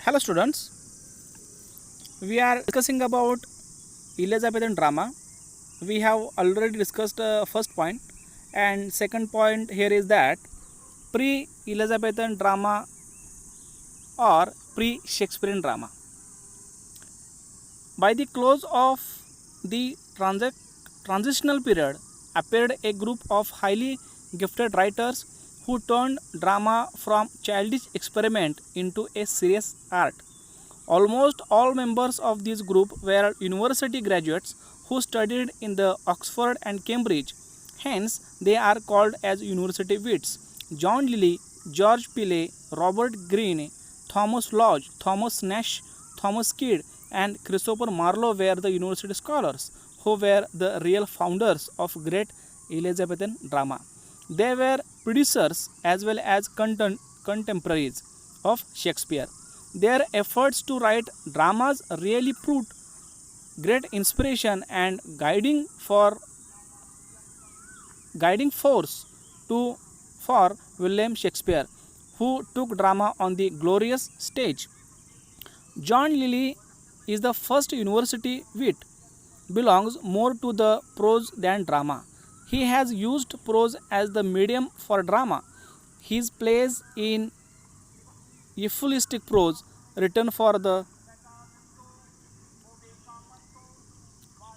Hello students, we are discussing about Elizabethan drama. We have already discussed first point, and second point here is that pre-Elizabethan drama or pre-Shakespearean drama. By the close of the transitional period appeared a group of highly gifted writers who turned drama from childish experiment into a serious art. Almost all members of this group were university graduates who studied in the Oxford and Cambridge. Hence, they are called as university wits. John Lilly, George Pillay, Robert Greene, Thomas Lodge, Thomas Nash, Thomas Kidd, and Christopher Marlowe were the university scholars who were the real founders of great Elizabethan drama. They were producers as well as contemporaries of Shakespeare. Their efforts to write dramas really proved great inspiration and guiding force for William Shakespeare, who took drama on the glorious stage. John Lilly is the first university wit, belongs more to the prose than drama. He has used prose as the medium for drama. His plays in euphuistic prose written for the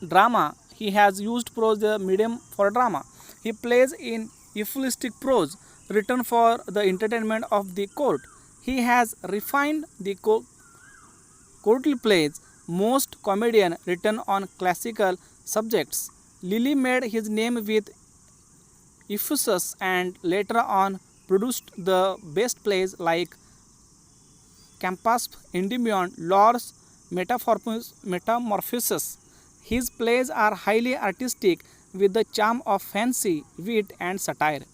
drama. He has used prose the medium for drama. He plays in euphuistic prose written for the entertainment of the court. He has refined the courtly plays. Most comedian written on classical subjects. Lilly made his name with Ephesus and later on produced the best plays like Campaspe, Endymion, Law's Metamorphosis. His plays are highly artistic with the charm of fancy, wit, and satire.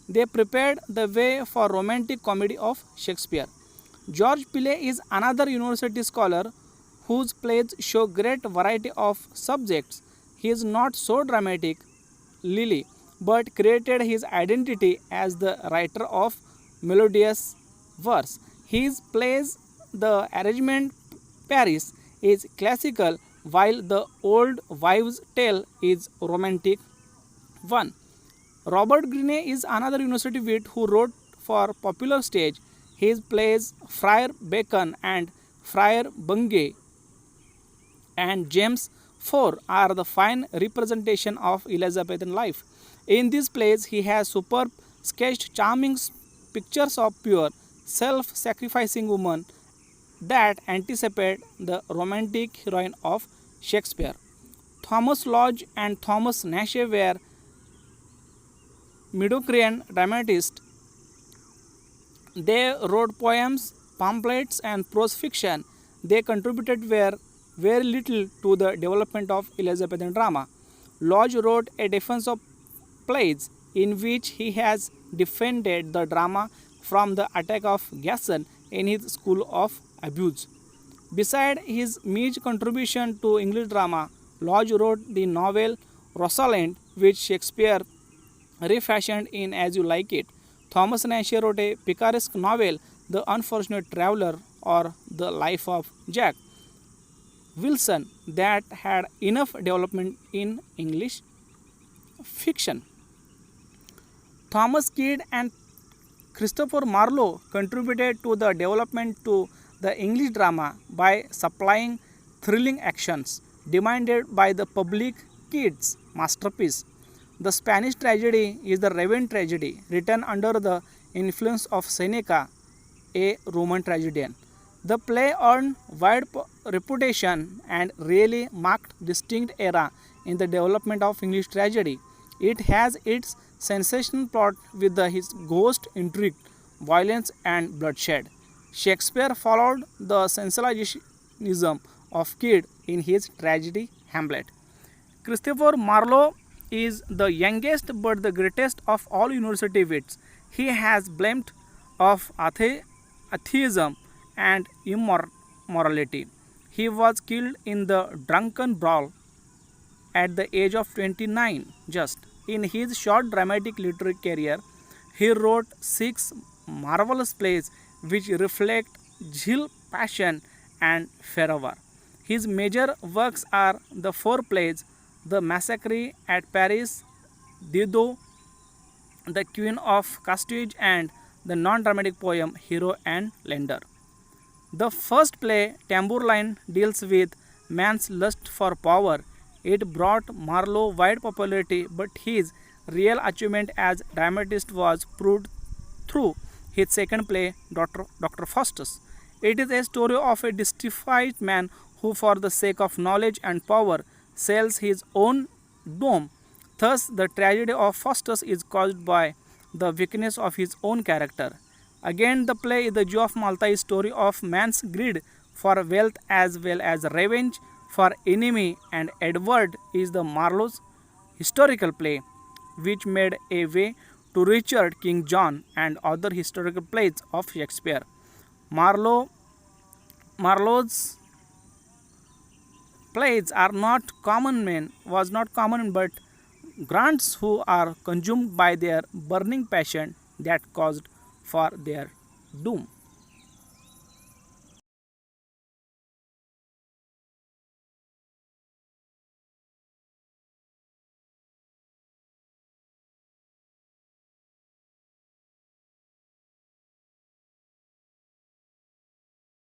They prepared the way for romantic comedy of Shakespeare. George Pillay is another university scholar whose plays show great variety of subjects. He is not so dramatic, Lilly, but created his identity as the writer of melodious verse. His plays, the arrangement Paris, is classical, while the Old Wives' Tale is romantic one. Robert Greene is another university wit who wrote for popular stage. His plays Friar Bacon and Friar Bungay and James IV are the fine representation of Elizabethan life. In these plays, he has superb sketched charming pictures of pure, self-sacrificing women that anticipate the romantic heroine of Shakespeare. Thomas Lodge and Thomas Nashe were Midocrean dramatists. They wrote poems, pamphlets, and prose fiction. They contributed very little to the development of Elizabethan drama. Lodge wrote a defense of plays in which he has defended the drama from the attack of Gaston in his school of abuse. Beside his major contribution to English drama, Lodge wrote the novel Rosalind, which Shakespeare refashioned in As You Like It. Thomas Nashe wrote a picaresque novel, The Unfortunate Traveller or The Life of Jack Wilson, that had enough development in English fiction. Thomas Kidd and Christopher Marlowe contributed to the development to the English drama by supplying thrilling actions demanded by the public. Kidd's masterpiece, The Spanish Tragedy, is the Raven tragedy written under the influence of Seneca, a Roman tragedian. The play earned wide reputation and really marked distinct era in the development of English tragedy. It has its sensational plot with his ghost intrigue, violence, and bloodshed. Shakespeare followed the sensationalism of Kidd in his tragedy Hamlet. Christopher Marlowe is the youngest but the greatest of all university wits. He has blamed of atheism and immorality. He was killed in the drunken brawl at the age of 29 just. In his short dramatic literary career, he wrote 6 marvelous plays which reflect Gilles passion, and fervor. His major works are the four plays: The Massacre at Paris, Dido, The Queen of Carthage, and the non-dramatic poem Hero and Leander. The first play, Tamburlaine, deals with man's lust for power. It brought Marlowe wide popularity, but his real achievement as dramatist was proved through his second play, Dr. Faustus. It is a story of a distraught man who, for the sake of knowledge and power, sells his own doom. Thus, the tragedy of Faustus is caused by the weakness of his own character. Again, the play The Jew of Malta is a story of man's greed for wealth as well as revenge for enemy, and Edward is the Marlowe's historical play, which made a way to Richard King John and other historical plays of Shakespeare. Marlowe's plays are not common men was not common but grants who are consumed by their burning passion that caused for their doom.